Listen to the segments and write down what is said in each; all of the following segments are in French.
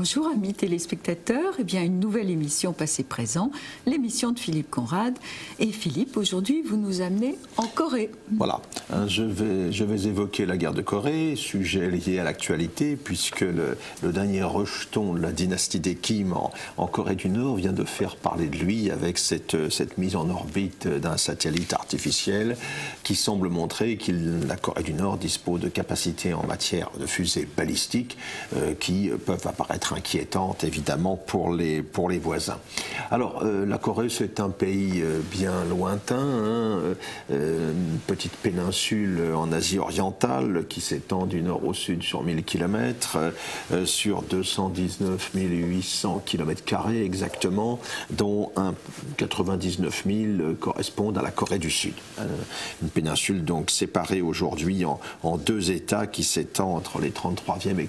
Bonjour amis téléspectateurs, eh bien une nouvelle émission Passé-Présent, l'émission de Philippe Conrad. Et Philippe, aujourd'hui vous nous amenez en Corée. Voilà, je vais évoquer la guerre de Corée, sujet lié à l'actualité, puisque le dernier rejeton de la dynastie des Kim en Corée du Nord vient de faire parler de lui avec cette mise en orbite d'un satellite artificiel qui semble montrer que la Corée du Nord dispose de capacités en matière de fusées balistiques qui peuvent apparaître inquiétantes évidemment pour les voisins. Alors la Corée, c'est un pays bien lointain, une petite péninsule en Asie orientale qui s'étend du nord au sud sur 1000 km, sur 219 800 km² exactement, dont 99 000 correspondent à la Corée du Sud. Une péninsule donc séparée aujourd'hui en deux États qui s'étend entre les 33e et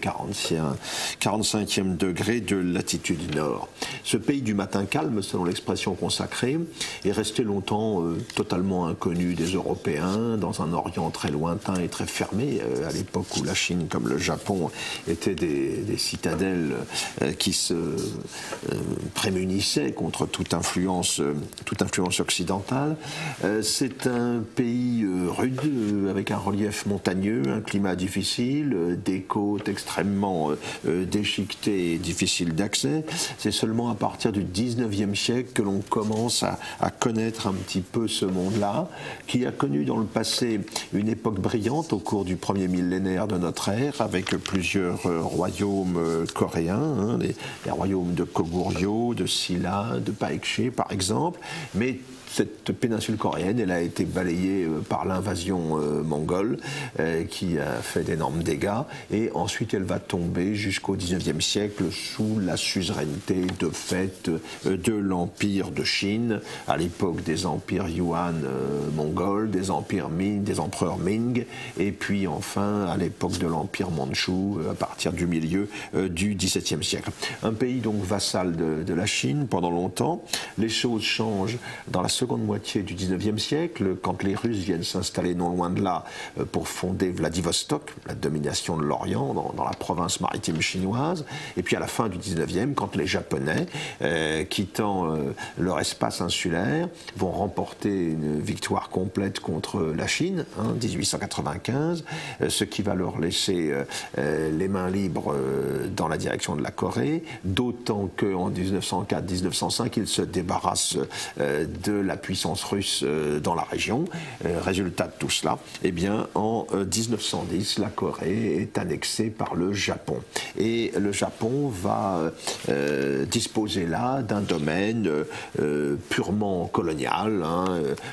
45e degrés de latitude nord. Ce pays du matin calme, selon l'expression consacrée, est resté longtemps totalement inconnu des Européens, dans un Orient très lointain et très fermé, à l'époque où la Chine comme le Japon étaient des citadelles qui se prémunissaient contre toute influence occidentale. C'est un pays rude, avec un relief montagneux, un climat difficile, des côtes extrêmement déchiquetées et difficiles d'accès. C'est seulement à partir du 19e siècle que l'on commence à connaître un petit peu ce monde-là, qui a connu dans le passé une époque brillante au cours du premier millénaire de notre ère, avec plusieurs royaumes coréens, les royaumes de Goguryeo, de Silla, de Baekje par exemple, mais cette péninsule coréenne, elle a été balayée par l'invasion mongole qui a fait d'énormes dégâts, et ensuite elle va tomber jusqu'au 19e siècle sous la suzeraineté de fait de l'empire de Chine, à l'époque des empires Yuan mongols, des empereurs Ming, et puis enfin à l'époque de l'empire mandchou à partir du milieu du XVIIe siècle. Un pays donc vassal de la Chine pendant longtemps. Les choses changent dans la seconde moitié du 19e siècle, quand les Russes viennent s'installer non loin de là pour fonder Vladivostok, la domination de l'Orient dans la province maritime chinoise, et puis à la fin du 19e, quand les Japonais, quittant leur espace insulaire, vont remporter une victoire complète contre la Chine, 1895, ce qui va leur laisser les mains libres dans la direction de la Corée, d'autant qu'en 1904-1905, ils se débarrassent de la puissance russe dans la région. Résultat de tout cela, eh bien, en 1910, la Corée est annexée par le Japon. Et le Japon va disposer là d'un domaine purement colonial.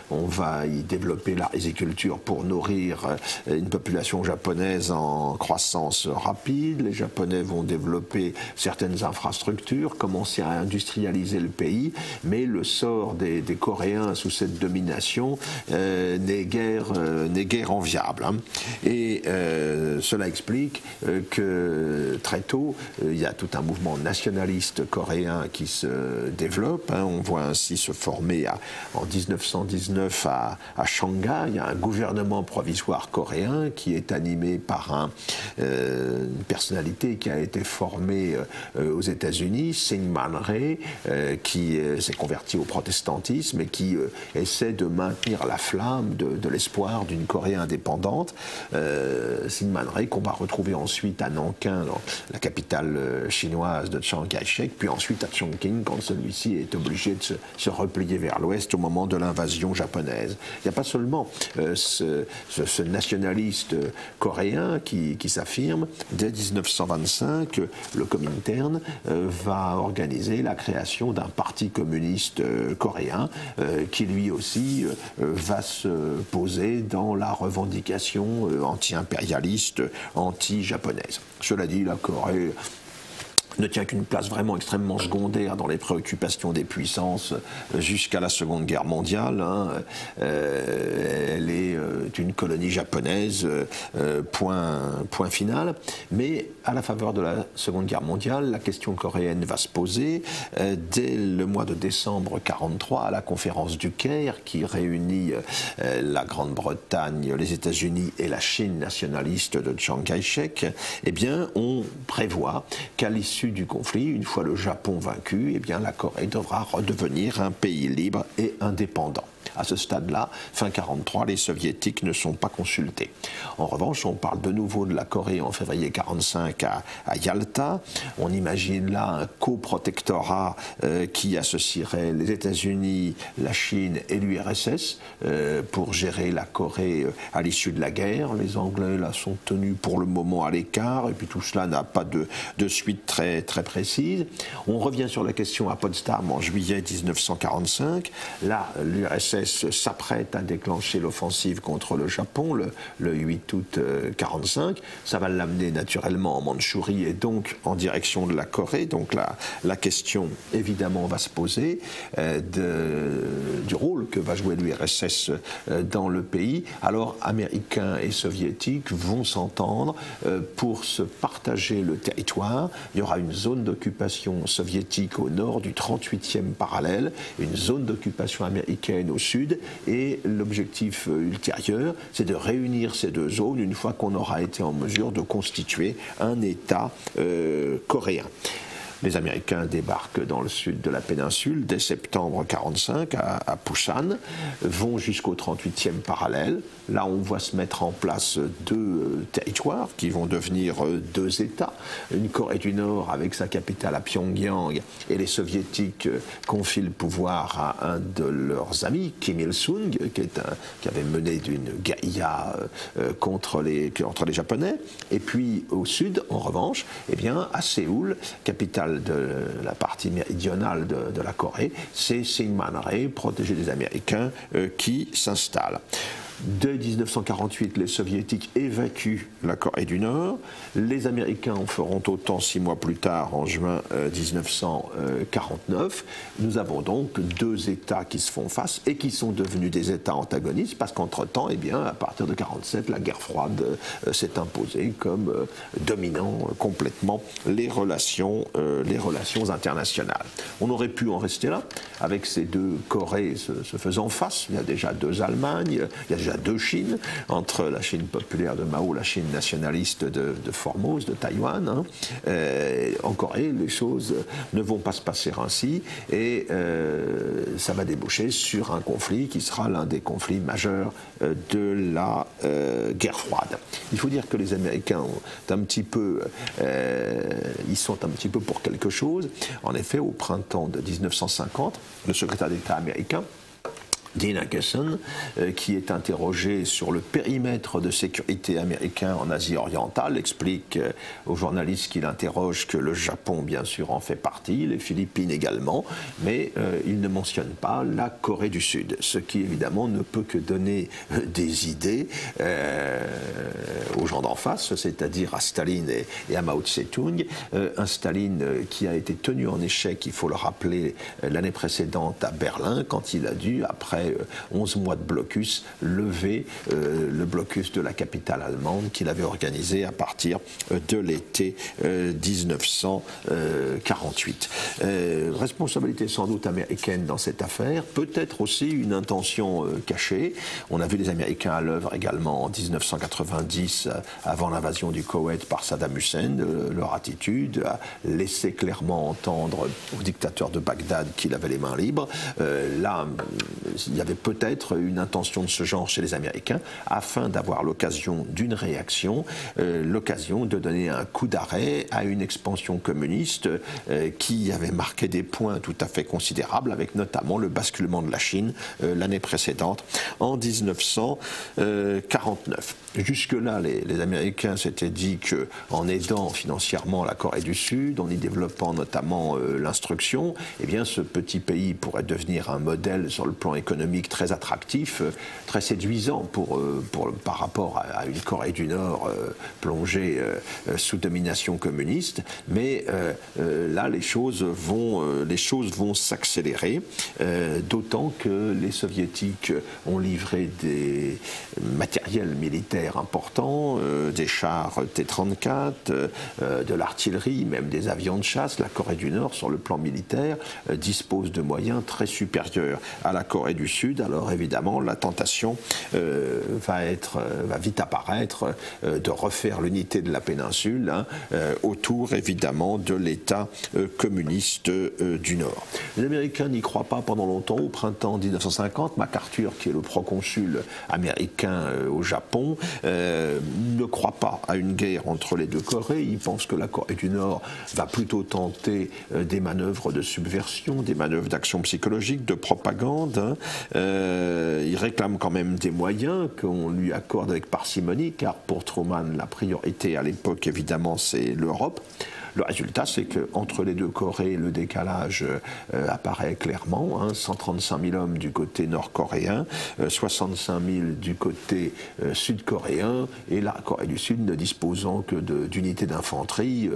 On va y développer la riziculture pour nourrir une population japonaise en croissance rapide. Les Japonais vont développer certaines infrastructures, commencer à industrialiser le pays, mais le sort des Coréens sous cette domination n'est guère enviable. Et cela explique que très tôt, il y a tout un mouvement nationaliste coréen qui se développe. On voit ainsi se former en 1919 à Shanghai un gouvernement provisoire coréen qui est animé par une personnalité qui a été formée aux États-Unis, Syngman Rhee, qui s'est converti au protestantisme et qui essaie de maintenir la flamme de l'espoir d'une Corée indépendante. Syngman Rhee qu'on va retrouver ensuite à Nankin, dans la capitale chinoise de Chiang Kai-shek, puis ensuite à Chongqing quand celui-ci est obligé de se replier vers l'ouest au moment de l'invasion japonaise. Il n'y a pas seulement ce nationaliste coréen qui s'affirme. Dès 1925, le Comintern va organiser la création d'un parti communiste coréen qui lui aussi va se poser dans la revendication anti-impérialiste, anti-japonaise. Cela dit, la Corée ne tient qu'une place vraiment extrêmement secondaire dans les préoccupations des puissances jusqu'à la Seconde Guerre mondiale. Elle est une colonie japonaise, point final. Mais à la faveur de la Seconde Guerre mondiale, la question coréenne va se poser dès le mois de décembre 1943 à la conférence du Caire qui réunit la Grande-Bretagne, les États-Unis et la Chine nationaliste de Chiang Kai-shek. Eh bien, on prévoit qu'à l'issue l'issue du conflit, une fois le Japon vaincu, eh bien, la Corée devra redevenir un pays libre et indépendant. À ce stade-là, fin 1943, les soviétiques ne sont pas consultés. En revanche, on parle de nouveau de la Corée en février 1945 à Yalta. On imagine là un coprotectorat qui associerait les États-Unis, la Chine et l'URSS pour gérer la Corée à l'issue de la guerre. Les Anglais là sont tenus pour le moment à l'écart et puis tout cela n'a pas de suite très précise. On revient sur la question à Potsdam en juillet 1945. Là, l'URSS s'apprête à déclencher l'offensive contre le Japon le 8 août 1945. Ça va l'amener naturellement en Mandchourie et donc en direction de la Corée. Donc la question évidemment va se poser du rôle que va jouer l'URSS dans le pays. Alors Américains et Soviétiques vont s'entendre pour se partager le territoire. Il y aura une zone d'occupation soviétique au nord du 38e parallèle, une zone d'occupation américaine au sud, et l'objectif ultérieur, c'est de réunir ces deux zones une fois qu'on aura été en mesure de constituer un État coréen. Les Américains débarquent dans le sud de la péninsule dès septembre 1945 à Pusan, vont jusqu'au 38e parallèle. Là, on voit se mettre en place deux territoires qui vont devenir deux États. Une Corée du Nord avec sa capitale à Pyongyang, et les Soviétiques confient le pouvoir à un de leurs amis, Kim Il-sung, qui avait mené une guérilla contre les Japonais. Et puis au sud, en revanche, eh bien, à Séoul, capitale de la partie méridionale de la Corée, c'est Syngman-rhae, protégé des Américains, qui s'installe. Dès 1948, les Soviétiques évacuent la Corée du Nord. Les Américains en feront autant 6 mois plus tard, en juin 1949. Nous avons donc deux États qui se font face et qui sont devenus des États antagonistes parce qu'entre-temps, eh bien, à partir de 1947, la guerre froide s'est imposée comme dominant complètement les relations internationales. On aurait pu en rester là, avec ces deux Corées se faisant face. Il y a déjà deux Allemagnes, il y a déjà deux Chines, entre la Chine populaire de Mao, la Chine nationaliste de Formose, de Taïwan. Hein. En Corée, les choses ne vont pas se passer ainsi et ça va déboucher sur un conflit qui sera l'un des conflits majeurs de la guerre froide. Il faut dire que les Américains ils sont un petit peu pour quelque chose. En effet, au printemps de 1950, le secrétaire d'État américain, Dean Acheson, qui est interrogé sur le périmètre de sécurité américain en Asie orientale, explique aux journalistes qu'il interroge que le Japon, bien sûr, en fait partie, les Philippines également, mais il ne mentionne pas la Corée du Sud, ce qui évidemment ne peut que donner des idées aux gens d'en face, c'est-à-dire à Staline et à Mao Tse-tung. Un Staline qui a été tenu en échec, il faut le rappeler, l'année précédente à Berlin, quand il a dû, après 11 mois de blocus, lever le blocus de la capitale allemande qu'il avait organisé à partir de l'été 1948. Responsabilité sans doute américaine dans cette affaire, peut-être aussi une intention cachée. On a vu les Américains à l'œuvre également en 1990, avant l'invasion du Koweït par Saddam Hussein. Leur attitude a laissé clairement entendre au dictateur de Bagdad qu'il avait les mains libres. Là, il y avait peut-être une intention de ce genre chez les Américains, afin d'avoir l'occasion d'une réaction, l'occasion de donner un coup d'arrêt à une expansion communiste qui avait marqué des points tout à fait considérables, avec notamment le basculement de la Chine l'année précédente, en 1949. Jusque-là, les Américains s'étaient dit qu'en aidant financièrement la Corée du Sud, en y développant notamment l'instruction, eh bien, ce petit pays pourrait devenir un modèle sur le plan économique très attractif, très séduisant par rapport à une Corée du Nord plongée sous domination communiste. Mais là, les choses vont s'accélérer, d'autant que les Soviétiques ont livré des matériels militaires importants, des chars T-34, de l'artillerie, même des avions de chasse. La Corée du Nord, sur le plan militaire, dispose de moyens très supérieurs à la Corée du Sud, alors évidemment la tentation va vite apparaître de refaire l'unité de la péninsule, hein, autour évidemment de l'État communiste du Nord. Les Américains n'y croient pas pendant longtemps. Au printemps 1950, MacArthur, qui est le proconsul américain au Japon, ne croit pas à une guerre entre les deux Corées. Il pense que la Corée du Nord va plutôt tenter des manœuvres de subversion, des manœuvres d'action psychologique, de propagande, hein. Il réclame quand même des moyens qu'on lui accorde avec parcimonie, car pour Truman, la priorité à l'époque, évidemment, c'est l'Europe. Le résultat, c'est qu'entre les deux Corées, le décalage apparaît clairement, hein, 135 000 hommes du côté nord-coréen, 65 000 du côté sud-coréen, et la Corée du Sud ne disposant que d'unités d'infanterie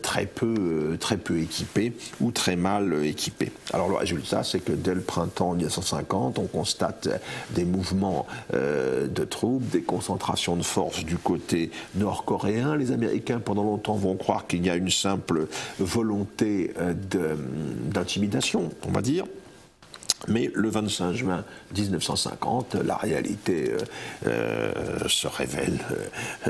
très peu équipées ou très mal équipées. Alors le résultat, c'est que dès le printemps 1950, on constate des mouvements de troupes, des concentrations de forces du côté nord-coréen. Les Américains, pendant longtemps, vont croire qu'il y a une simple volonté d'intimidation, on va dire. Mais le 25 juin 1950, la réalité se révèle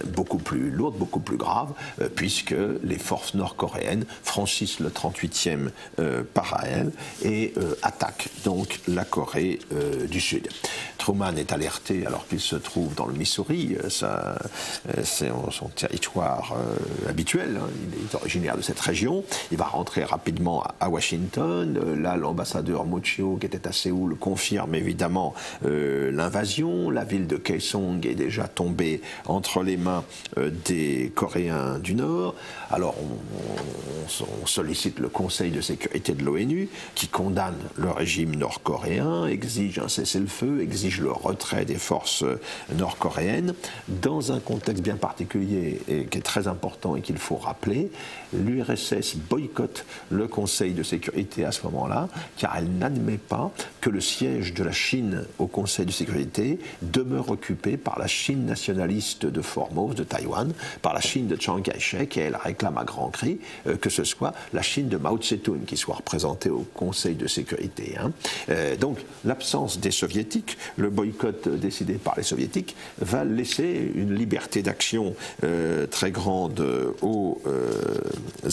beaucoup plus lourde, beaucoup plus grave, puisque les forces nord-coréennes franchissent le 38e parallèle et attaquent donc la Corée du Sud. Truman est alerté alors qu'il se trouve dans le Missouri, c'est son territoire habituel, hein, il est originaire de cette région, il va rentrer rapidement à Washington, là l'ambassadeur Mochio, qui était à Séoul, confirme évidemment l'invasion. La ville de Kaesong est déjà tombée entre les mains des Coréens du Nord. Alors on sollicite le Conseil de sécurité de l'ONU qui condamne le régime nord-coréen, exige un cessez-le-feu, exige le retrait des forces nord-coréennes. Dans un contexte bien particulier et qui est très important et qu'il faut rappeler, l'URSS boycotte le Conseil de sécurité à ce moment-là, car elle n'admet pas que le siège de la Chine au Conseil de sécurité demeure occupé par la Chine nationaliste de Formose, de Taïwan, par la Chine de Chiang Kai-shek, et elle réclame à grands cris que ce soit la Chine de Mao Tse-tung qui soit représentée au Conseil de sécurité. Hein. Donc l'absence des Soviétiques, le boycott décidé par les Soviétiques, va laisser une liberté d'action très grande aux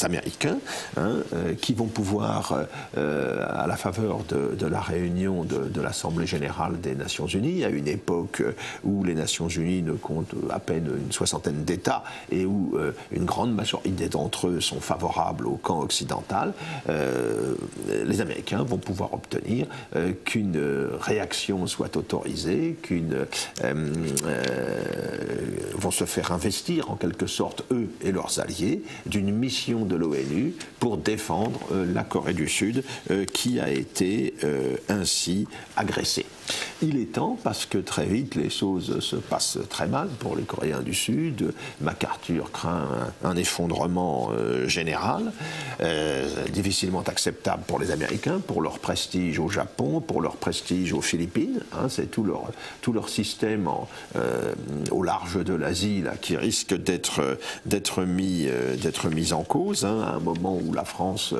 Américains, hein, qui vont pouvoir, à la faveur de la réunion de l'Assemblée générale des Nations Unies, à une époque où les Nations Unies ne comptent à peine une soixantaine d'États et où une grande majorité d'entre eux sont favorables au camp occidental, les Américains vont pouvoir obtenir qu'une réaction soit autorisée, vont se faire investir en quelque sorte, eux et leurs alliés, d'une mission de l'ONU pour défendre la Corée du Sud qui a été ainsi agressée. Il est temps, parce que très vite les choses se passent très mal pour les Coréens du Sud. MacArthur craint un effondrement général, difficilement acceptable pour les Américains, pour leur prestige au Japon, pour leur prestige aux Philippines. Hein, c'est tout leur système au large de l'Asie qui risque d'être mis en cause, hein, à un moment où la France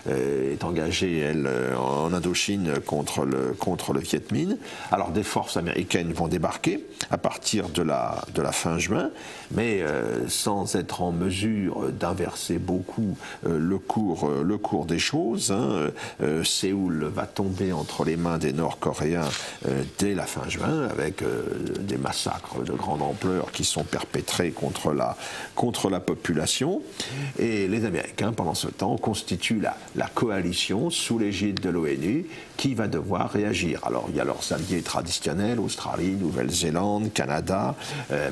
est engagée, elle, en Indochine contre le Viet Minh. Alors des forces américaines vont débarquer à partir de la fin juin, mais sans être en mesure d'inverser beaucoup le cours des choses. Hein. Séoul va tomber entre les mains des Nord-Coréens dès la fin juin, avec des massacres de grande ampleur qui sont perpétrés contre la population. Et les Américains, pendant ce temps, constituent la coalition sous l'égide de l'ONU qui va devoir réagir. Alors il y a leurs alliés traditionnels, Australie, Nouvelle-Zélande, Canada,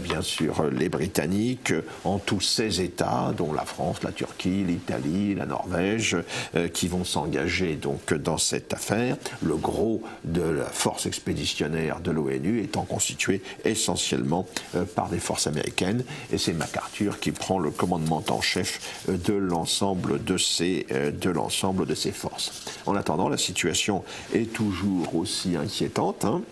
bien sûr les Britanniques, en tous ces États, dont la France, la Turquie, l'Italie, la Norvège, qui vont s'engager donc dans cette affaire. Le gros de la force expéditionnaire de l'ONU étant constitué essentiellement par des forces américaines, et c'est MacArthur qui prend le commandement en chef de l'ensemble de ces forces. En attendant, la situation est toujours aussi inquiétante, hein.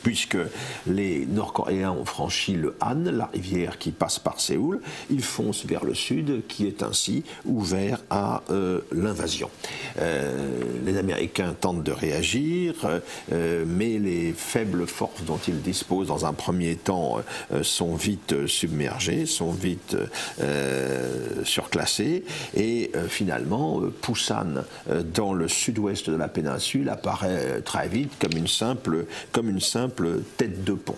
puisque les Nord-Coréens ont franchi le Han, la rivière qui passe par Séoul, ils foncent vers le sud, qui est ainsi ouvert à l'invasion. Les Américains tentent de réagir, mais les faibles forces dont ils disposent dans un premier temps sont vite submergées, sont vite surclassées, et finalement, Pusan, dans le sud-ouest de la péninsule, apparaît très vite comme une simple tête de pont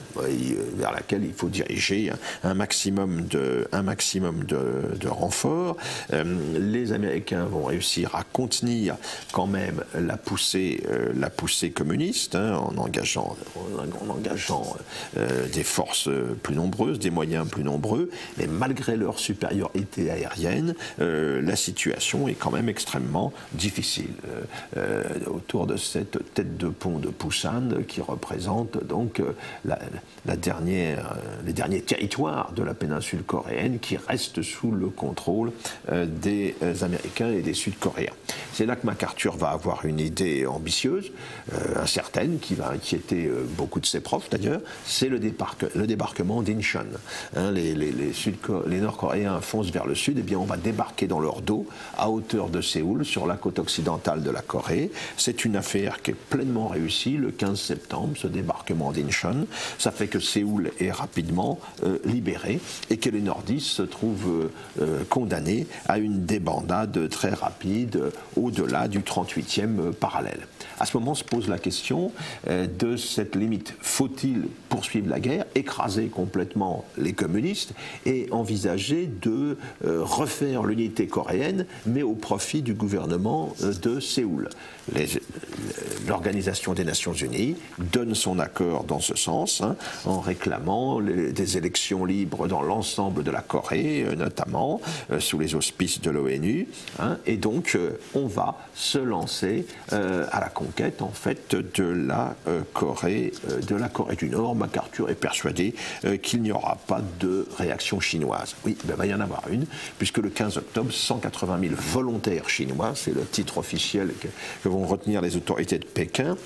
vers laquelle il faut diriger un maximum de renforts. Les Américains vont réussir à contenir quand même la poussée communiste, en engageant des forces plus nombreuses, des moyens plus nombreux, mais malgré leur supériorité aérienne, la situation est quand même extrêmement difficile. Autour de cette tête de pont de Pusan, qui représente donc les derniers territoires de la péninsule coréenne qui restent sous le contrôle des Américains et des Sud-Coréens. C'est là que MacArthur va avoir une idée ambitieuse, incertaine, qui va inquiéter beaucoup de ses profs d'ailleurs, c'est le débarquement d'Incheon. Les Nord-Coréens foncent vers le sud, et bien on va débarquer dans leur dos, à hauteur de Séoul, sur la côte occidentale de la Corée. C'est une affaire qui est pleinement réussie le 15 septembre, ce débarquement d'Incheon. Ça fait que Séoul est rapidement libéré et que les nordistes se trouvent condamnés à une débandade très rapide au-delà du 38e parallèle. À ce moment se pose la question de cette limite. Faut-il poursuivre la guerre, écraser complètement les communistes et envisager de refaire l'unité coréenne, mais au profit du gouvernement de Séoul? L'Organisation des Nations Unies donne son accord dans ce sens, en réclamant des élections libres dans l'ensemble de la Corée, notamment sous les auspices de l'ONU, et donc on va se lancer à la conquête en fait de la Corée du Nord. MacArthur est persuadé qu'il n'y aura pas de réaction chinoise. Oui, il va y en avoir une, puisque le 15 octobre, 180 000 volontaires chinois, c'est le titre officiel que vont retenir les autorités de Pékin,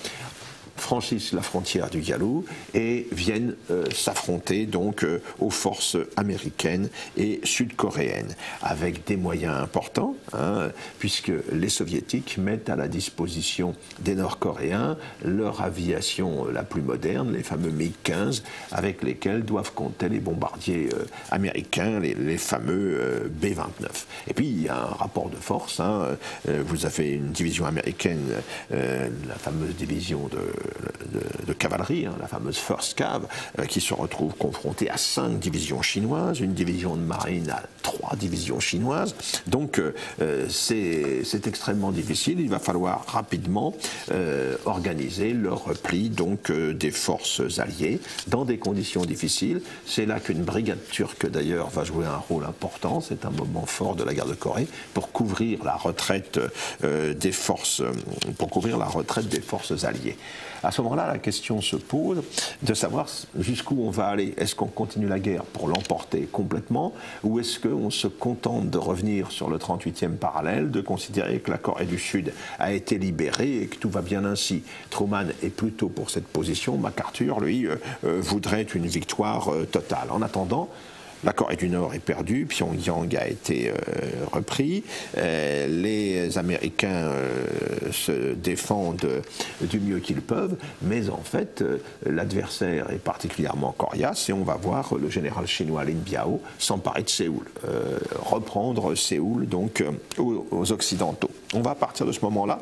franchissent la frontière du Yalu et viennent s'affronter donc aux forces américaines et sud-coréennes, avec des moyens importants, puisque les soviétiques mettent à la disposition des Nord-Coréens leur aviation la plus moderne, les fameux MiG-15, avec lesquels doivent compter les bombardiers américains, les fameux B-29. Et puis il y a un rapport de force, vous avez une division américaine, la fameuse division de cavalerie, la fameuse First Cav, qui se retrouve confrontée à 5 divisions chinoises, une division de marine à 3 divisions chinoises. Donc c'est extrêmement difficile. Il va falloir rapidement organiser le repli donc, des forces alliées dans des conditions difficiles. C'est là qu'une brigade turque d'ailleurs va jouer un rôle important. C'est un moment fort de la guerre de Corée pour couvrir la retraite des forces alliées. À ce moment-là, la question se pose de savoir jusqu'où on va aller. Est-ce qu'on continue la guerre pour l'emporter complètement, ou est-ce qu'on se contente de revenir sur le 38e parallèle, de considérer que la Corée du Sud a été libérée et que tout va bien ainsi? Truman est plutôt pour cette position. MacArthur, lui, voudrait une victoire totale. En attendant, la Corée du Nord est perdue, Pyongyang a été repris, les Américains se défendent du mieux qu'ils peuvent, mais en fait l'adversaire est particulièrement coriace et on va voir le général chinois Lin Biao s'emparer de Séoul, reprendre Séoul donc aux Occidentaux. On va à partir de ce moment-là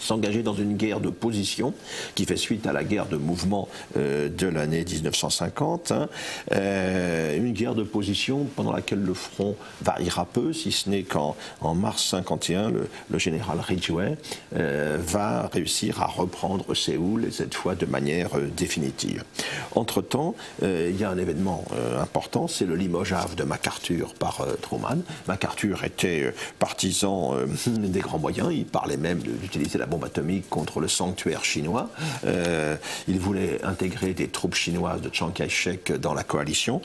s'engager dans une guerre de position qui fait suite à la guerre de mouvement de l'année 1950, une guerre de position pendant laquelle le front variera peu, si ce n'est qu'en mars 51, le général Ridgway va réussir à reprendre Séoul, et cette fois de manière définitive. Entre-temps, il y a un événement important, c'est le limogeage de MacArthur par Truman. MacArthur était partisan des grands moyens, il parlait même d'utiliser la bombe atomique contre le sanctuaire chinois. Il voulait intégrer des troupes chinoises de Chiang Kai-shek dans la coalition.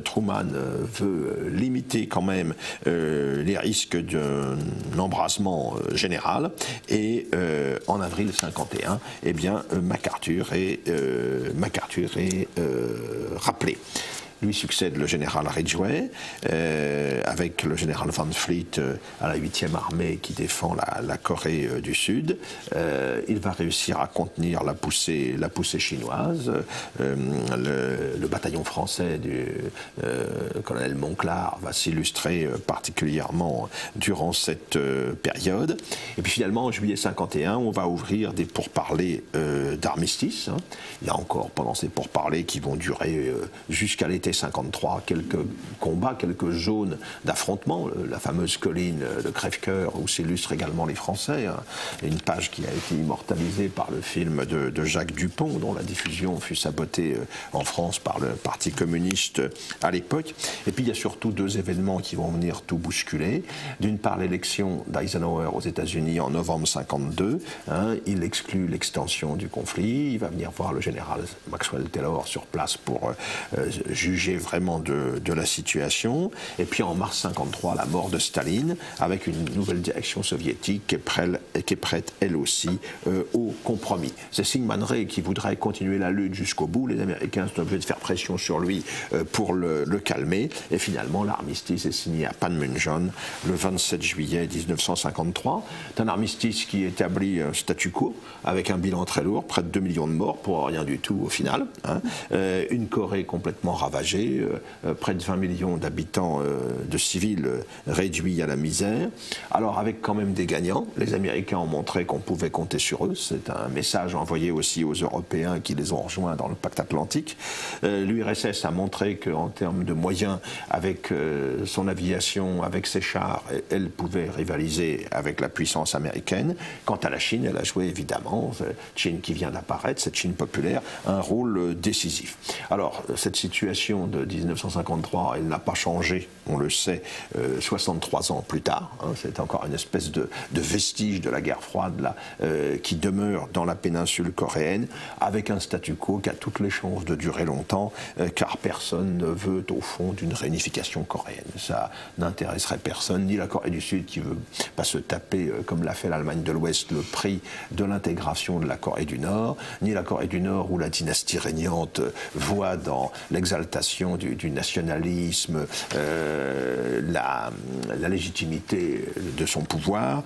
Truman veut limiter quand même les risques d'un embrasement général. Et en avril 51, eh bien, MacArthur est rappelé. Lui succède le général Ridgway, avec le général Van Fleet à la 8e armée qui défend la Corée du Sud. Il va réussir à contenir la poussée chinoise. Le bataillon français du colonel Monclar va s'illustrer particulièrement durant cette période. Et puis finalement, en juillet 51, on va ouvrir des pourparlers d'armistice. Il y a encore pendant ces pourparlers qui vont durer jusqu'à l'été 53, quelques combats, quelques zones d'affrontement, la fameuse colline de Crèvecoeur où s'illustrent également les Français, une page qui a été immortalisée par le film de Jacques Dupont, dont la diffusion fut sabotée en France par le Parti communiste à l'époque. Et puis il y a surtout deux événements qui vont venir tout bousculer. D'une part, l'élection d'Eisenhower aux États-Unis en novembre 52, il exclut l'extension du conflit, il va venir voir le général Maxwell Taylor sur place pour juger vraiment de la situation. Et puis en mars 53, la mort de Staline, avec une nouvelle direction soviétique qui est prête elle aussi au compromis. C'est Syngman Rhee qui voudrait continuer la lutte jusqu'au bout. Les Américains sont obligés de faire pression sur lui pour le calmer. Et finalement, l'armistice est signé à Panmunjom le 27 juillet 1953. C'est un armistice qui établit un statu quo avec un bilan très lourd, près de 2 millions de morts pour rien du tout au final. Une Corée complètement ravagée, près de 20 millions d'habitants de civils réduits à la misère. Alors avec quand même des gagnants, les Américains ont montré qu'on pouvait compter sur eux. C'est un message envoyé aussi aux Européens qui les ont rejoints dans le pacte atlantique. L'URSS a montré qu'en termes de moyens, avec son aviation, avec ses chars, elle pouvait rivaliser avec la puissance américaine. Quant à la Chine, elle a joué évidemment, Chine qui vient d'apparaître, cette Chine populaire, un rôle décisif. Alors cette situation de 1953, elle n'a pas changé, on le sait, 63 ans plus tard. C'est encore une espèce de vestige de la guerre froide là, qui demeure dans la péninsule coréenne, avec un statu quo qui a toutes les chances de durer longtemps, car personne ne veut au fond d'une réunification coréenne. Ça n'intéresserait personne, ni la Corée du Sud qui veut pas se taper, comme l'a fait l'Allemagne de l'Ouest, le prix de l'intégration de la Corée du Nord, ni la Corée du Nord où la dynastie régnante voit dans l'exaltation du nationalisme, la légitimité de son pouvoir,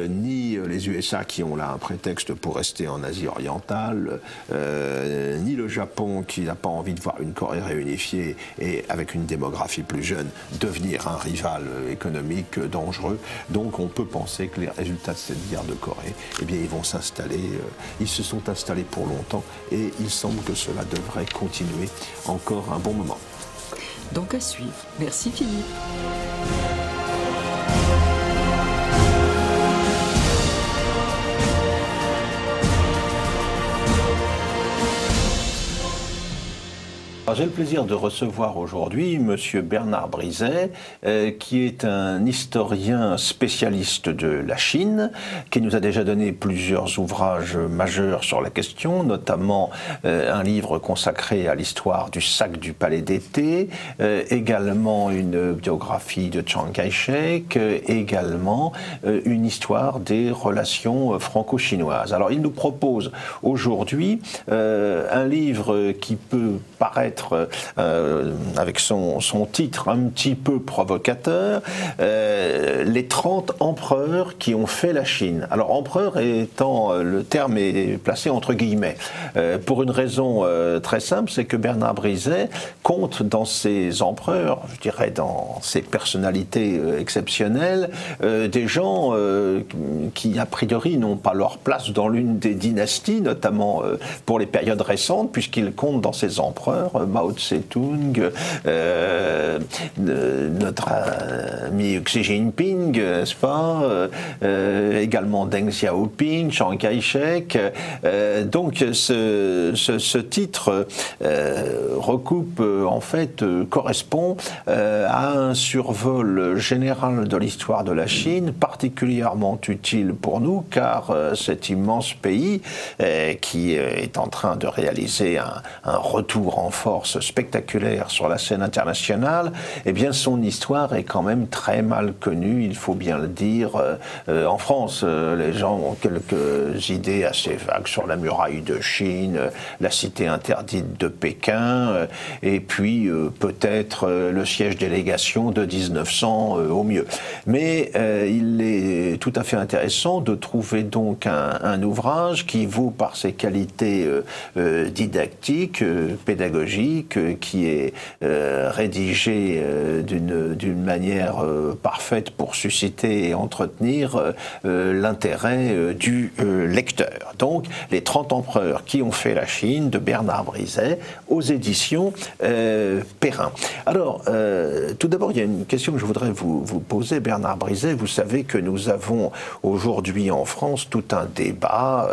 ni les USA qui ont là un prétexte pour rester en Asie orientale, ni le Japon qui n'a pas envie de voir une Corée réunifiée et avec une démographie plus jeune devenir un rival économique dangereux. Donc on peut penser que les résultats de cette guerre de Corée, eh bien, ils vont s'installer, ils se sont installés pour longtemps et il semble que cela devrait continuer encore un bon moment. Donc à suivre. Merci Philippe. J'ai le plaisir de recevoir aujourd'hui M. Bernard Brizet, qui est un historien spécialiste de la Chine, qui nous a déjà donné plusieurs ouvrages majeurs sur la question, notamment un livre consacré à l'histoire du sac du palais d'été, également une biographie de Chiang Kai-shek, également une histoire des relations franco-chinoises. Alors il nous propose aujourd'hui un livre qui peut paraître avec son titre un petit peu provocateur, les 30 empereurs qui ont fait la Chine. Alors empereur étant, le terme est placé entre guillemets, pour une raison très simple, c'est que Bernard Brizet compte dans ses empereurs, je dirais dans ses personnalités exceptionnelles, des gens qui a priori n'ont pas leur place dans l'une des dynasties, notamment pour les périodes récentes, puisqu'il compte dans ses empereurs Mao Tse-tung, notre ami Xi Jinping, n'est-ce pas, également Deng Xiaoping, Chiang Kai-shek. Donc ce titre recoupe, en fait, correspond à un survol général de l'histoire de la Chine, particulièrement utile pour nous, car cet immense pays qui est en train de réaliser un retour en force spectaculaire sur la scène internationale, eh bien son histoire est quand même très mal connue, il faut bien le dire. En France, les gens ont quelques idées assez vagues sur la muraille de Chine, la cité interdite de Pékin, et puis peut-être le siège délégation de 1900 au mieux. Mais il est tout à fait intéressant de trouver donc un ouvrage qui vaut par ses qualités didactiques, pédagogiques, qui est rédigé d'une manière parfaite pour susciter et entretenir l'intérêt du lecteur. Donc, les 30 empereurs qui ont fait la Chine, de Bernard Brizet, aux éditions Perrin. Alors, tout d'abord, il y a une question que je voudrais vous poser, Bernard Brizet. Vous savez que nous avons aujourd'hui en France tout un débat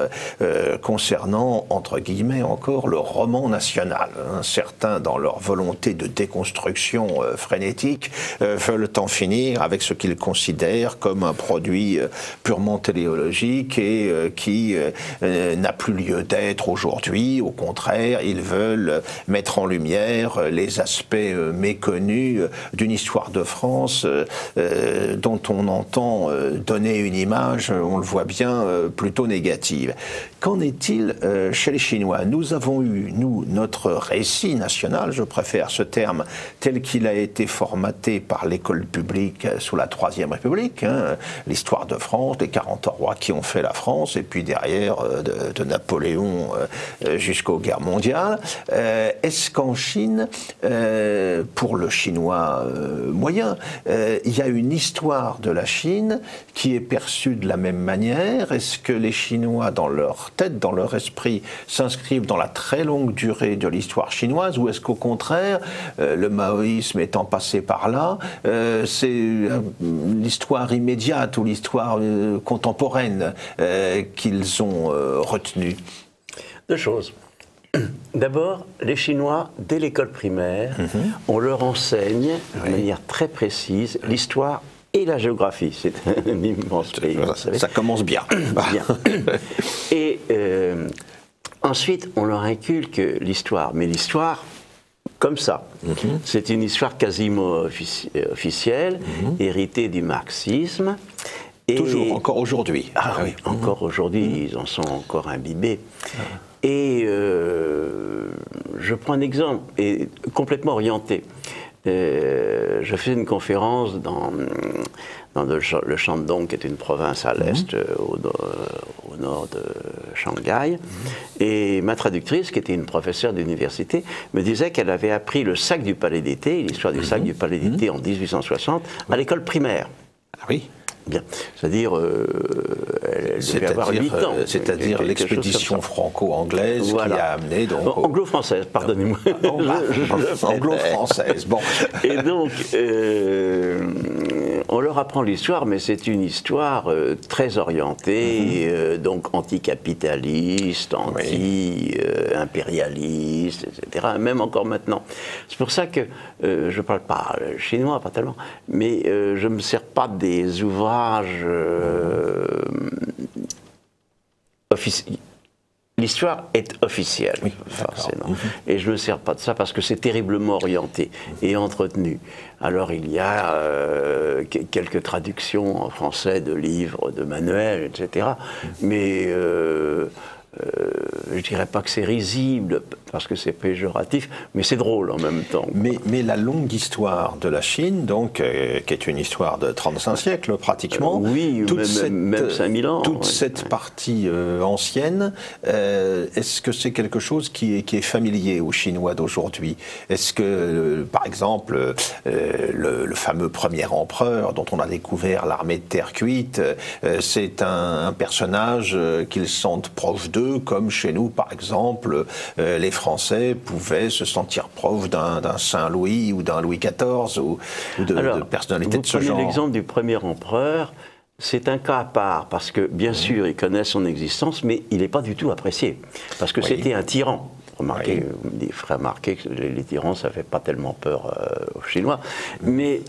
concernant, entre guillemets encore, le roman national. Certains, dans leur volonté de déconstruction frénétique, veulent en finir avec ce qu'ils considèrent comme un produit purement téléologique et qui n'a plus lieu d'être aujourd'hui. Au contraire, ils veulent mettre en lumière les aspects méconnus d'une histoire de France dont on entend donner une image, on le voit bien, plutôt négative. Qu'en est-il chez les Chinois? Nous avons eu, nous, notre récit national, je préfère ce terme, tel qu'il a été formaté par l'école publique sous la Troisième République, hein, l'histoire de France, les 40 rois qui ont fait la France, et puis derrière de Napoléon jusqu'aux guerres mondiales. Est-ce qu'en Chine, pour le chinois moyen, il y a une histoire de la Chine qui est perçue de la même manière? Est-ce que les Chinois, dans leur tête, dans leur esprit, s'inscrivent dans la très longue durée de l'histoire chinoise, ou est-ce qu'au contraire, le maoïsme étant passé par là, c'est l'histoire immédiate ou l'histoire contemporaine qu'ils ont retenue? Deux choses. D'abord, les Chinois, dès l'école primaire, on leur enseigne de manière très précise l'histoire et la géographie. C'est un immense pays. Ça commence bien. Bien. Et ensuite, on leur inculque l'histoire. Mais l'histoire, comme ça, c'est une histoire quasiment officielle, héritée du marxisme. Et toujours, encore aujourd'hui. Ah oui, encore aujourd'hui, ils en sont encore imbibés. Et je prends un exemple, et complètement orienté. Je fais une conférence dans le Shandong, qui est une province à l'est, au nord de Shanghai. Et ma traductrice, qui était une professeure d'université, me disait qu'elle avait appris le sac du Palais d'été, l'histoire du sac du Palais d'été en 1860, à l'école primaire. Ah oui. Bien, c'est-à-dire, elle devait avoir 8 ans. C'est-à-dire l'expédition franco-anglaise qui a amené donc... Anglo-française, pardonnez-moi. Anglo-française, bon. Et donc, on leur apprend l'histoire, mais c'est une histoire très orientée, donc anticapitaliste, anti-impérialiste, etc., même encore maintenant. C'est pour ça que je ne parle pas chinois, pas tellement, mais je ne me sers pas des ouvrages l'histoire est officielle, forcément. Et je ne me sers pas de ça parce que c'est terriblement orienté et entretenu. Alors il y a quelques traductions en français de livres, de manuels, etc. Mais je ne dirais pas que c'est risible, parce que c'est péjoratif, mais c'est drôle en même temps. Mais la longue histoire de la Chine, donc, qui est une histoire de 35 siècles pratiquement, oui, même 5000 ans. Toute cette partie ancienne, est-ce que c'est quelque chose qui est familier aux Chinois d'aujourd'hui? Est-ce que, par exemple, le fameux premier empereur dont on a découvert l'armée de terre cuite, c'est un personnage qu'ils sentent proche d'eux, II, comme chez nous, par exemple, les Français pouvaient se sentir proches d'un Saint-Louis ou d'un Louis XIV ou de personnalités de ce genre. Vous prenez l'exemple du premier empereur. C'est un cas à part, parce que, bien sûr, il connaît son existence, mais il n'est pas du tout apprécié. Parce que c'était un tyran. Remarquez, il ferait remarquer que les tyrans, ça ne fait pas tellement peur aux Chinois. Mais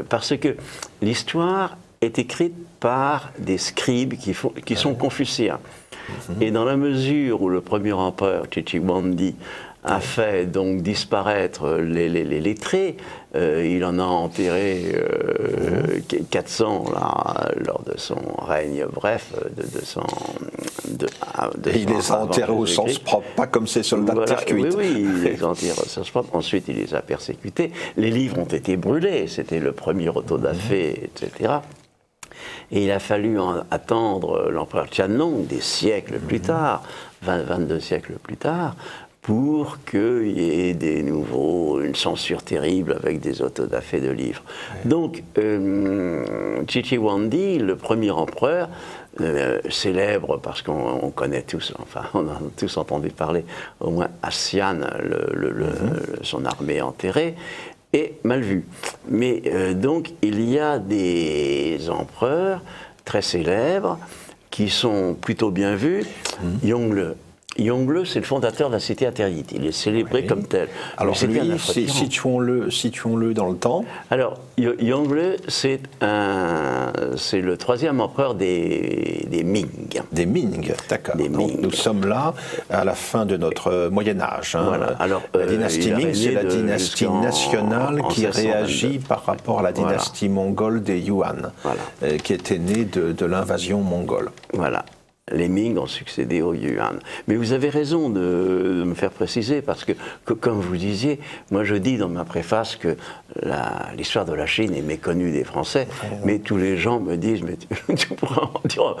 parce que l'histoire est écrite par des scribes qui sont confucéens. Et dans la mesure où le premier empereur, Chiji-Huangdi, a fait donc disparaître les lettrés, il en a enterré 400 là, lors de son règne, bref, et il les a enterrés au sens propre, pas comme ces soldats de terre cuite. Oui, il les a enterrés au sens propre. Ensuite, il les a persécutés. Les livres ont été brûlés, c'était le premier autodafé, etc. Et il a fallu attendre l'empereur Qianlong des siècles plus tard, 22 siècles plus tard, pour qu'il y ait une censure terrible avec des autodafés de livres. Donc, Chiji-Huangdi, le premier empereur, célèbre parce qu'on connaît tous, enfin, on a tous entendu parler, au moins Xian, son armée enterrée, est mal vu. Mais donc, il y a des empereurs très célèbres qui sont plutôt bien vus. Yongle. Yongle, c'est le fondateur de la cité interdite. Il est célébré comme tel. Alors lui, situons-le dans le temps. Alors, Yongle, c'est le troisième empereur des Ming. Des Ming, d'accord. Nous sommes là à la fin de notre Moyen-Âge. Hein. Voilà. Alors, la dynastie Ming, c'est la dynastie nationale qui réagit par rapport à la dynastie mongole des Yuan, qui était née de l'invasion mongole. Voilà. Les Ming ont succédé aux Yuan. Mais vous avez raison de me faire préciser, parce que, comme vous disiez, moi je dis dans ma préface que l'histoire de la Chine est méconnue des Français, mais tous les gens me disent, mais tu pourras en dire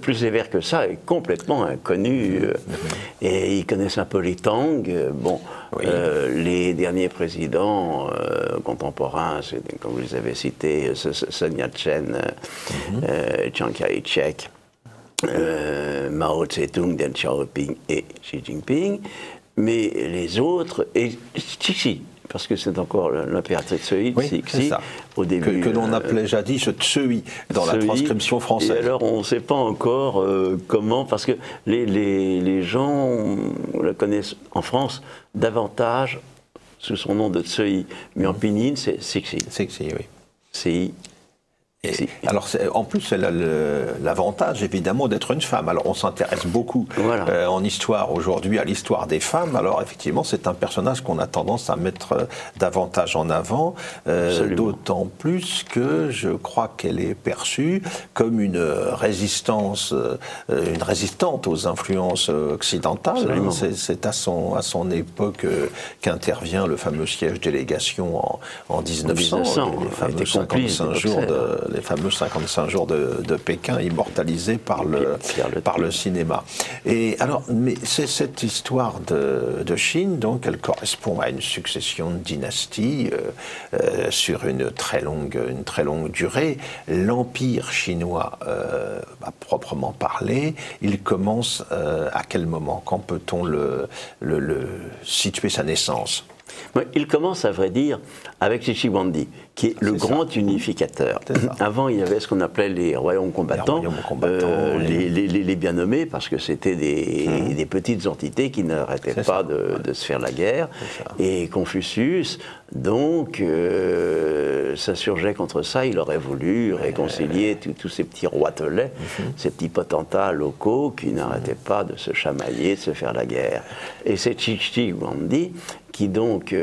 plus sévère que ça, est complètement inconnu. Et ils connaissent un peu les Tang. Bon, les derniers présidents contemporains, comme vous les avez cités, Sun Yat-sen, Chiang Kai-shek, Mao Tse-tung, Deng Xiaoping et Xi Jinping, mais les autres, et Cixi, parce que c'est encore l'impératrice Cixi, au début. Que l'on appelait jadis Tsui dans la transcription française. Et alors on ne sait pas encore comment, parce que les gens la connaissent en France davantage sous son nom de Tsui, mais en pinyin c'est Cixi. Cixi, oui. CI. Alors, en plus, elle a l'avantage, évidemment, d'être une femme. Alors, on s'intéresse beaucoup en histoire aujourd'hui à l'histoire des femmes. Alors, effectivement, c'est un personnage qu'on a tendance à mettre davantage en avant, d'autant plus que je crois qu'elle est perçue comme une résistante aux influences occidentales. C'est à son époque qu'intervient le fameux siège délégation en 1900, les fameux 55 jours de Pékin immortalisés par le cinéma. Et alors, mais c'est cette histoire de Chine, donc, elle correspond à une succession de dynasties sur une très longue durée. L'empire chinois, à proprement parler, il commence à quel moment? Quand peut-on situer sa naissance? Il commence, à vrai dire, avec Chiji-Huangdi, qui est le grand unificateur. Avant, il y avait ce qu'on appelait les royaumes combattants, les bien nommés, parce que c'était des petites entités qui n'arrêtaient pas de se faire la guerre. Et Confucius, donc, s'insurgeait contre ça. Il aurait voulu réconcilier tous ces petits roitelets, ces petits potentats locaux qui n'arrêtaient pas de se chamailler, de se faire la guerre. Et c'est Chiji-Huangdi qui donc,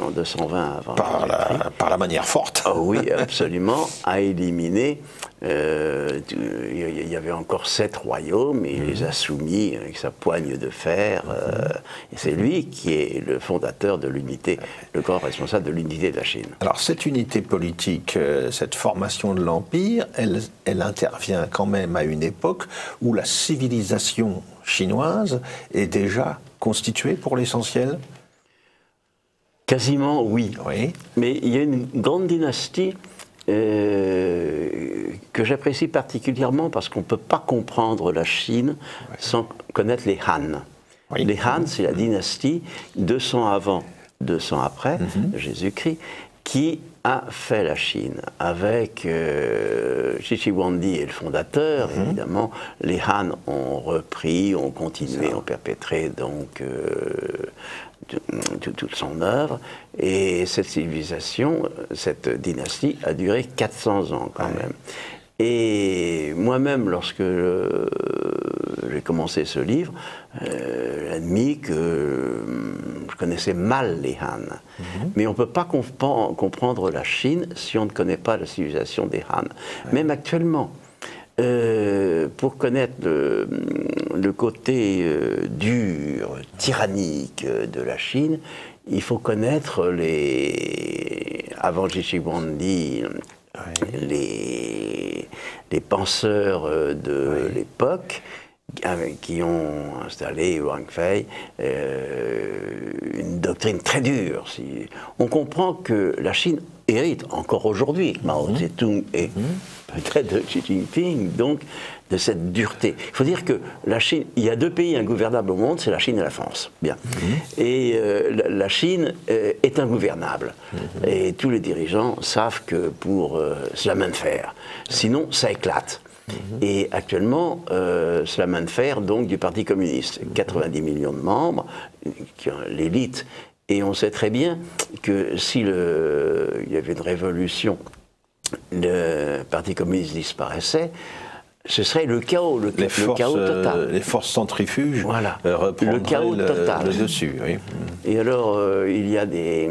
en 220 avant par la manière forte. Oui, absolument, a éliminé, il y avait encore 7 royaumes, et il les a soumis avec sa poigne de fer, et c'est lui qui est le fondateur de l'unité, le grand responsable de l'unité de la Chine. Alors cette unité politique, cette formation de l'Empire, elle intervient quand même à une époque où la civilisation chinoise est déjà constituée pour l'essentiel? Quasiment oui. Mais il y a une grande dynastie que j'apprécie particulièrement parce qu'on ne peut pas comprendre la Chine sans connaître les Han. Oui. Les Han, c'est la dynastie 200 avant, 200 après Jésus-Christ, qui a fait la Chine. Avec Cixi Huangdi est le fondateur, évidemment. Les Han ont repris, ont continué, ont perpétré donc toute son œuvre. Et cette civilisation, cette dynastie a duré 400 ans quand même. Et moi-même, lorsque j'ai commencé ce livre, j'ai admis que je connaissais mal les Han. Mais on ne peut pas comprendre la Chine si on ne connaît pas la civilisation des Han. Même actuellement, pour connaître le côté dur, tyrannique de la Chine, il faut connaître avant Cixi Huangdi, les penseurs de l'époque qui ont installé Wang Fei une doctrine très dure. On comprend que la Chine hérite encore aujourd'hui, Mao Tse-tung et peut-être de Xi Jinping, donc de cette dureté. Il faut dire que la Chine, il y a deux pays ingouvernables au monde, c'est la Chine et la France. Bien. Et la Chine est ingouvernable. Et tous les dirigeants savent que c'est la main de fer. Sinon, ça éclate. Et actuellement, c'est la main de fer donc, du Parti communiste. 90 millions de membres, l'élite. Et on sait très bien que s'il y avait une révolution, le Parti communiste disparaissait, ce serait le chaos, le chaos total. Les forces centrifuges le chaos total. Le dessus. Oui. Et alors, il y a des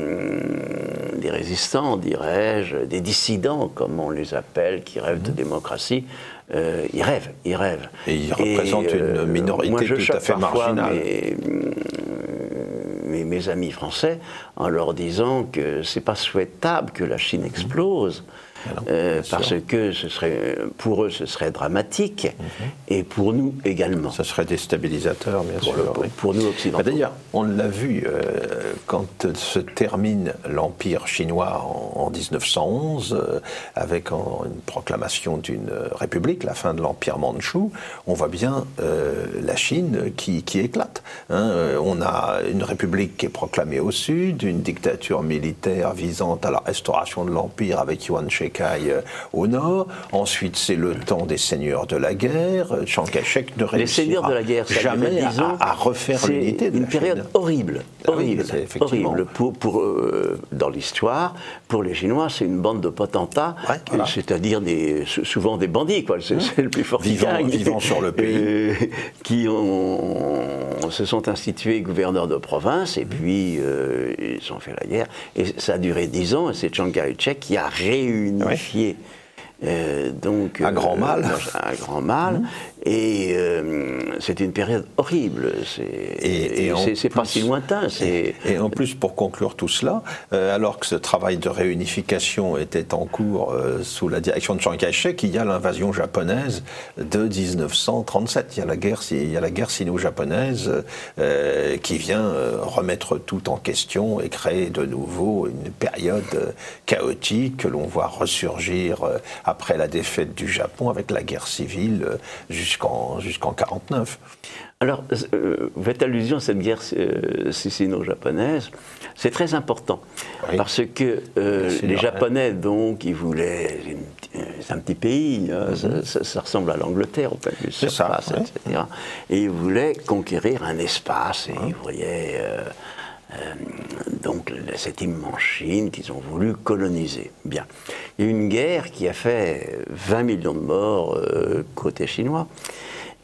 résistants, dirais-je, des dissidents, comme on les appelle, qui rêvent de démocratie. Ils rêvent. Et ils représentent une minorité tout à fait marginale. Mes amis français, en leur disant que c'est pas souhaitable que la Chine explose. Parce que pour eux, ce serait dramatique, et pour nous également. Ça serait déstabilisateur, bien sûr. Pour nous occidentaux. D'ailleurs, on l'a vu, quand se termine l'Empire chinois en 1911, avec une proclamation d'une république, la fin de l'Empire mandchou, on voit bien la Chine qui éclate. On a une république qui est proclamée au sud, une dictature militaire visant à la restauration de l'Empire avec Yuan Shikai au nord. Ensuite, c'est le temps des seigneurs de la guerre. Chiang Kai-shek ne réussira jamais à refaire l'unité de la Chine. C'est une période horrible. Horrible. Dans l'histoire, pour les Chinois, c'est une bande de potentats, c'est-à-dire souvent des bandits, quoi. C'est le plus fort vivant sur le pays. Qui se sont institués gouverneurs de province, et puis ils ont fait la guerre. Et ça a duré 10 ans, et c'est Chiang Kai-shek qui a réunifié un grand mal. Un grand mal. Et c'est une période horrible. C'est pas si lointain. Et en plus, pour conclure tout cela, alors que ce travail de réunification était en cours sous la direction de Chiang Kai-shek, il y a l'invasion japonaise de 1937. Il y a la guerre sino-japonaise qui vient remettre tout en question et créer de nouveau une période chaotique que l'on voit ressurgir après la défaite du Japon avec la guerre civile jusqu'en 1949. Alors, vous faites allusion à cette guerre sino-japonaise. C'est très important, parce que les Japonais, donc, ils voulaient... C'est un petit pays, ça ressemble à l'Angleterre, au point de vue surface, etc. Et ils voulaient conquérir un espace, et ils voyaient... donc cette immense Chine qu'ils ont voulu coloniser. Bien. Il y a eu une guerre qui a fait 20 millions de morts côté chinois,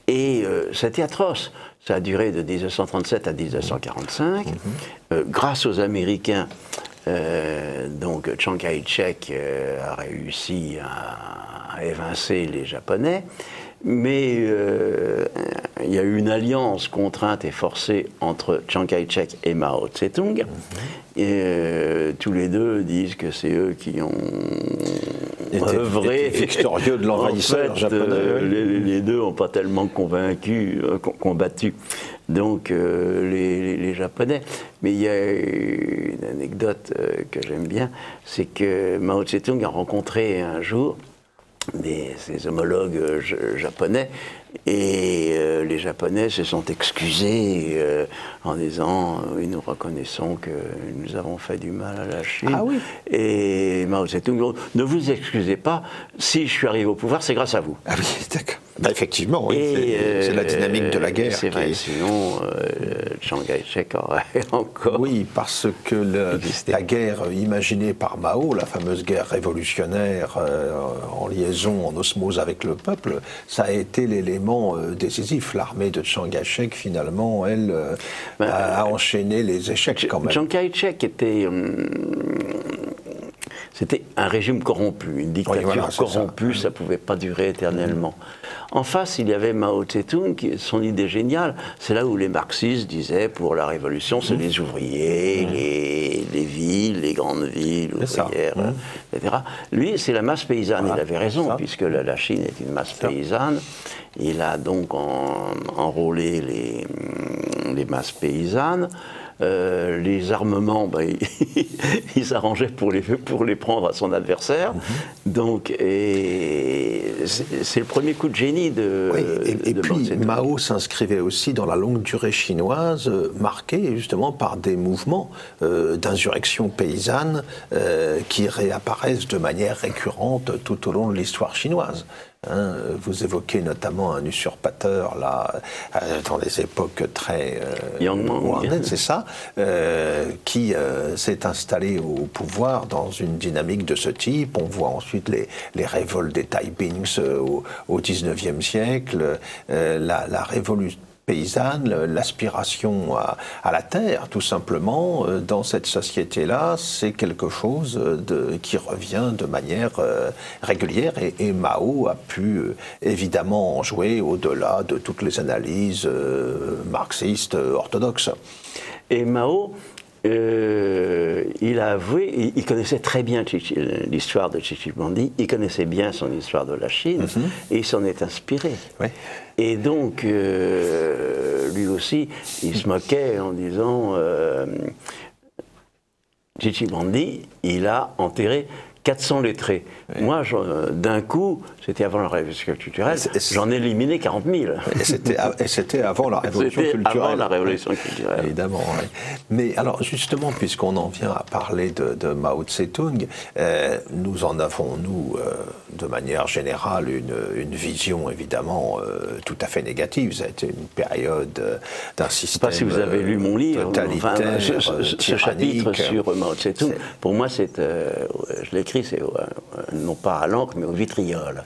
et c'était atroce. Ça a duré de 1937 à 1945. Grâce aux Américains, donc Chiang Kai-shek a réussi à évincer les Japonais. Mais il y a eu une alliance contrainte et forcée entre Chiang Kai-shek et Mao Tse-tung. Et tous les deux disent que c'est eux qui ont œuvré. Victorieux de l'envahisseur japonais. Les deux n'ont pas tellement combattu donc les Japonais. Mais il y a une anecdote que j'aime bien, c'est que Mao Tse-tung a rencontré un jour ses homologues japonais, et les Japonais se sont excusés en disant « Oui, nous reconnaissons que nous avons fait du mal à la Chine. Ah oui. » Et Mao Tse-tung « Ne vous excusez pas, si je suis arrivé au pouvoir, c'est grâce à vous. » Ah oui, d'accord. Bah effectivement, oui, c'est la dynamique de la guerre. C'est vrai, sinon Chiang Kai-shek aurait encore... Oui, parce que la guerre imaginée par Mao, la fameuse guerre révolutionnaire en liaison, en osmose avec le peuple, ça a été l'élément décisif. L'armée de Chiang Kai-shek, finalement, elle a enchaîné les échecs quand même. Chiang Kai-shek était... C'était un régime corrompu, une dictature corrompue, ça ne pouvait pas durer éternellement. En face, il y avait Mao Tse-tung, son idée géniale, c'est là où les marxistes disaient pour la révolution, c'est les ouvriers, les villes, les grandes villes ouvrières, etc. Lui, c'est la masse paysanne, il avait raison, puisque la Chine est une masse paysanne. Il a donc enrôlé les masses paysannes. Les armements, il s'arrangeait pour les prendre à son adversaire. Donc, c'est le premier coup de génie de et puis, Mao s'inscrivait aussi dans la longue durée chinoise, marquée justement par des mouvements d'insurrection paysanne qui réapparaissent de manière récurrente tout au long de l'histoire chinoise. Vous évoquez notamment un usurpateur là, dans des époques très lointaines, c'est ça, qui s'est installé au pouvoir dans une dynamique de ce type. On voit ensuite les révoltes des Taipings au XIXe siècle, la révolution paysanne, l'aspiration à la terre, tout simplement, dans cette société-là, c'est quelque chose qui revient de manière régulière, et Mao a pu évidemment en jouer au-delà de toutes les analyses marxistes orthodoxes. Et Mao, il a avoué, il connaissait très bien l'histoire de Cixi Bandi, il connaissait bien son histoire de la Chine, et il s'en est inspiré. Ouais. Et donc, lui aussi, il se moquait en disant Cixi Bandi, il a enterré 400 lettrés. Oui. Moi, d'un coup, c'était avant la Révolution culturelle, j'en ai éliminé 40 000. Et c'était avant la Révolution culturelle. Avant la Révolution culturelle. Évidemment. Oui. Mais alors, justement, puisqu'on en vient à parler de Mao Tse-tung, nous en avons, nous, de manière générale, une vision, évidemment, tout à fait négative. Ça a été une période d'un système totalitaire. Je ne sais pas si vous avez lu mon livre, ce chapitre sur Mao Tse-tung. Pour moi, je l'écris, c'est non pas à l'encre, mais au vitriol.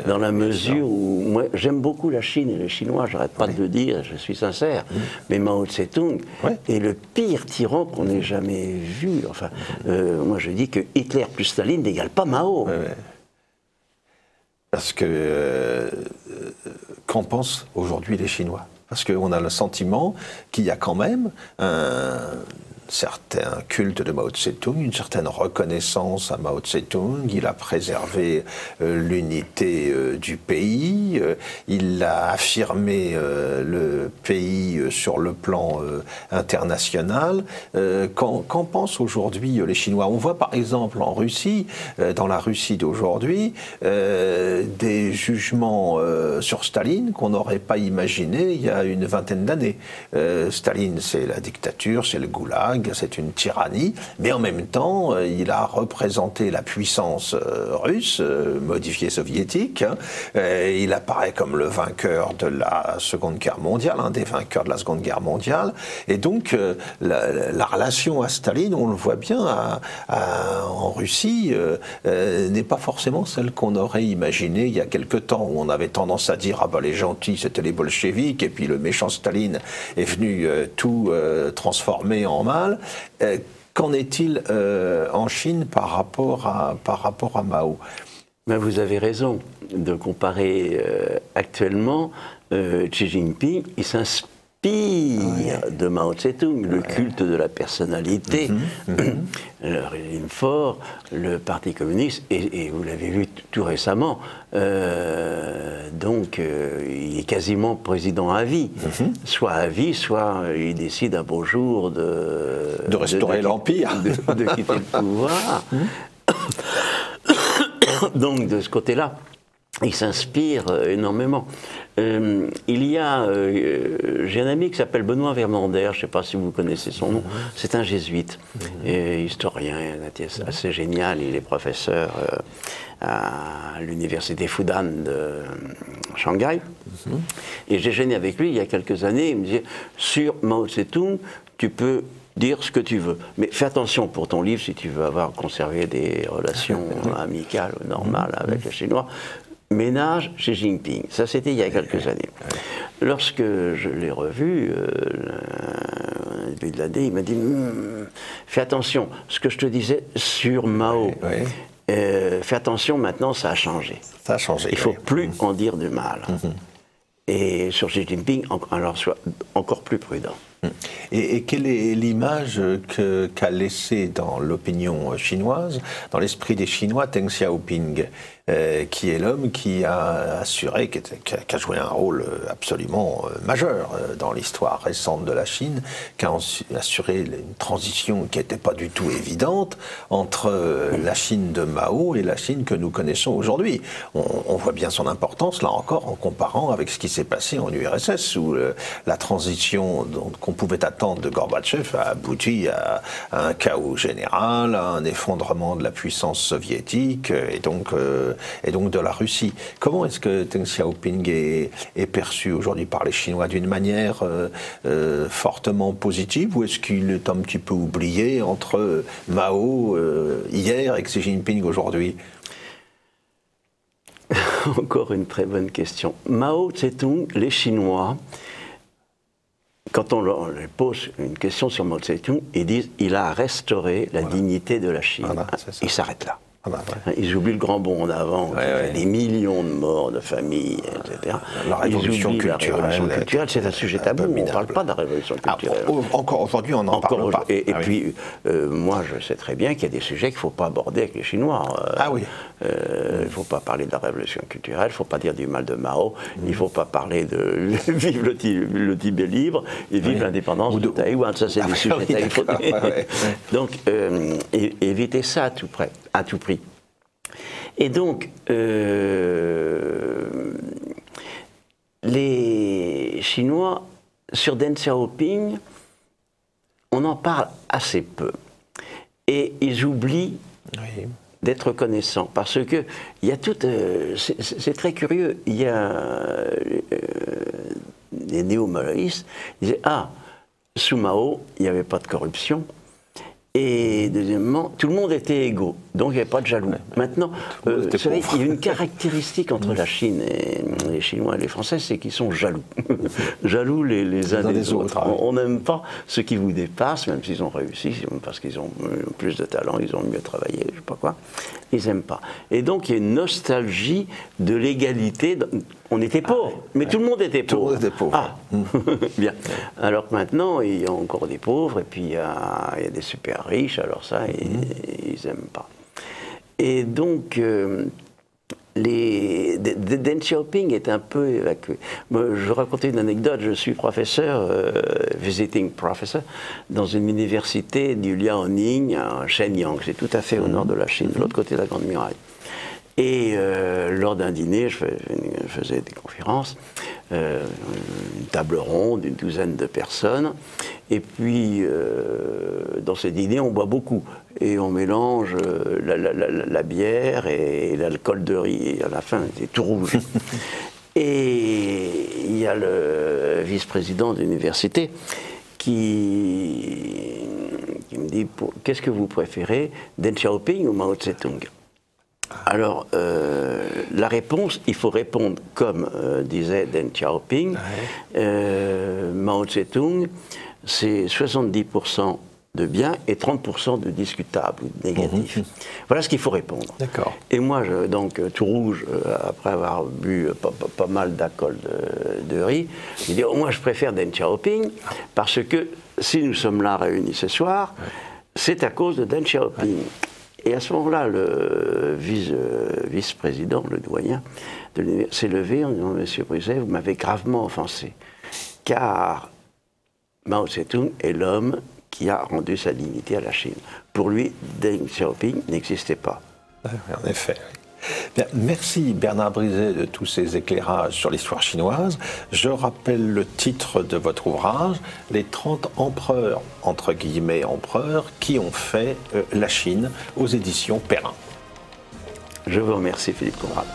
Dans la mesure où, moi, j'aime beaucoup la Chine et les Chinois, j'arrête pas de le dire, je suis sincère, mais Mao Tse-tung est le pire tyran qu'on ait jamais vu. Enfin, moi je dis que Hitler plus Staline n'égale pas Mao. Parce que, qu'en pensent aujourd'hui les Chinois? Parce qu'on a le sentiment qu'il y a quand même un certain culte de Mao Tse-tung, une certaine reconnaissance à Mao Tse-tung. Il a préservé l'unité du pays, il a affirmé le pays sur le plan international. Qu'en pensent aujourd'hui les Chinois? On voit par exemple en Russie, dans la Russie d'aujourd'hui, des jugements sur Staline qu'on n'aurait pas imaginé il y a une vingtaine d'années. Staline, c'est la dictature, c'est le goulag, c'est une tyrannie, mais en même temps, il a représenté la puissance russe, modifiée soviétique. Il apparaît comme le vainqueur de la Seconde Guerre mondiale, un des vainqueurs de la Seconde Guerre mondiale. Et donc, la relation à Staline, on le voit bien en Russie, n'est pas forcément celle qu'on aurait imaginée il y a quelque temps, où on avait tendance à dire « Ah ben les gentils, c'était les bolcheviks, et puis le méchant Staline est venu tout transformer en mal ». Qu'en est-il en Chine par rapport à Mao? Ben vous avez raison de comparer actuellement Xi Jinping. Il s'inspire de Mao Tse-tung, le culte de la personnalité, le régime fort, le Parti communiste, et vous l'avez vu tout récemment, donc il est quasiment président à vie, soit à vie, soit il décide un beau jour de restaurer l'Empire, de quitter le pouvoir. Donc de ce côté-là, il s'inspire énormément. J'ai un ami qui s'appelle Benoît Vermander, je ne sais pas si vous connaissez son nom, c'est un jésuite, et historien assez génial, il est professeur à l'université Fudan de Shanghai, et j'ai gêné avec lui il y a quelques années, il me disait, sur Mao Tse-tung, tu peux dire ce que tu veux, mais fais attention pour ton livre, si tu veux conserver des relations amicales, normales avec les Chinois, ménage Xi Jinping. Ça, c'était il y a quelques années. Lorsque je l'ai revu, au début de l'année, il m'a dit fais attention, ce que je te disais sur Mao, fais attention, maintenant, ça a changé. Ça a changé. Il ne faut plus en dire du mal. Et sur Xi Jinping, alors sois encore plus prudent. Et quelle est l'image qu'a laissée dans l'opinion chinoise, dans l'esprit des Chinois, Deng Xiaoping, qui est l'homme qui a assuré, qui a joué un rôle absolument majeur dans l'histoire récente de la Chine, qui a assuré une transition qui n'était pas du tout évidente entre la Chine de Mao et la Chine que nous connaissons aujourd'hui. On voit bien son importance, là encore, en comparant avec ce qui s'est passé en URSS, où la transition qu'on pouvait attendre de Gorbatchev a abouti à un chaos général, à un effondrement de la puissance soviétique et donc de la Russie. Comment est-ce que Deng Xiaoping est perçu aujourd'hui par les Chinois d'une manière fortement positive, ou est-ce qu'il est un petit peu oublié entre Mao hier et Xi Jinping aujourd'hui? Encore une très bonne question. Mao Tse-tung, les Chinois, quand on leur pose une question sur Mao Tse-tung, ils disent il a restauré la dignité de la Chine. Ils s'arrêtent là. Ils oublient le grand bond d'avant, des millions de morts de familles, etc. La révolution culturelle, c'est un sujet tabou. On ne parle pas de la révolution culturelle. Encore aujourd'hui, on n'en parle pas. Et puis, moi, je sais très bien qu'il y a des sujets qu'il ne faut pas aborder avec les Chinois. Il ne faut pas parler de la révolution culturelle, il ne faut pas dire du mal de Mao, il ne faut pas parler de vive le Tibet libre et vive l'indépendance de Taïwan. Ça, c'est des sujets taïwanais. Donc, évitez ça à tout prix. Et donc, les Chinois, sur Deng Xiaoping, on en parle assez peu. Et ils oublient d'être reconnaissants, parce que il y a tout... c'est très curieux, il y a des néo-maoïstes qui disaient « Ah, sous Mao, il n'y avait pas de corruption. » Et deuxièmement, tout le monde était égaux, donc il n'y avait pas de jaloux. Maintenant, vous savez, il y a une caractéristique entre la Chine et les Chinois et les Français, c'est qu'ils sont jaloux. Jaloux les uns des autres. On n'aime pas ceux qui vous dépassent, même s'ils ont réussi, parce qu'ils ont plus de talent, ils ont mieux travaillé, je ne sais pas quoi. Ils n'aiment pas. Et donc il y a une nostalgie de l'égalité. On était pauvres, mais tout le monde était pauvre. Tout le monde était pauvre. Ah, bien. Alors que maintenant, il y a encore des pauvres, et puis il y a des super riches, alors ça, ils n'aiment pas. Et donc, Deng Xiaoping est un peu évacué. Moi, je racontais une anecdote, je suis professeur, visiting professor, dans une université du Liaoning à Shenyang, c'est tout à fait au nord de la Chine, de l'autre côté de la Grande Muraille. Et lors d'un dîner, je faisais des conférences, une table ronde, une douzaine de personnes, et puis dans ces dîners, on boit beaucoup, et on mélange la bière et l'alcool de riz, et à la fin, c'est tout rouge. Et il y a le vice-président de l'université qui me dit « Qu'est-ce que vous préférez, Deng Xiaoping ou Mao Tse-tung » Alors, la réponse, il faut répondre comme disait Deng Xiaoping. Mao Tse-tung, c'est 70% de bien et 30% de discutable ou de négatif. Voilà ce qu'il faut répondre. D'accord. Et moi, donc, tout rouge, après avoir bu pas mal d'alcool de riz, je dis, moi, je préfère Deng Xiaoping, parce que si nous sommes là réunis ce soir, c'est à cause de Deng Xiaoping. Et à ce moment-là, le vice-président, le doyen de l'université, s'est levé en disant, Monsieur Brizet, vous m'avez gravement offensé, car Mao Tse-tung est l'homme qui a rendu sa dignité à la Chine. Pour lui, Deng Xiaoping n'existait pas. En effet. Bien, merci Bernard Brizet de tous ces éclairages sur l'histoire chinoise. Je rappelle le titre de votre ouvrage, Les 30 empereurs, entre guillemets empereurs, qui ont fait la Chine, aux éditions Perrin. Je vous remercie Philippe Conrad.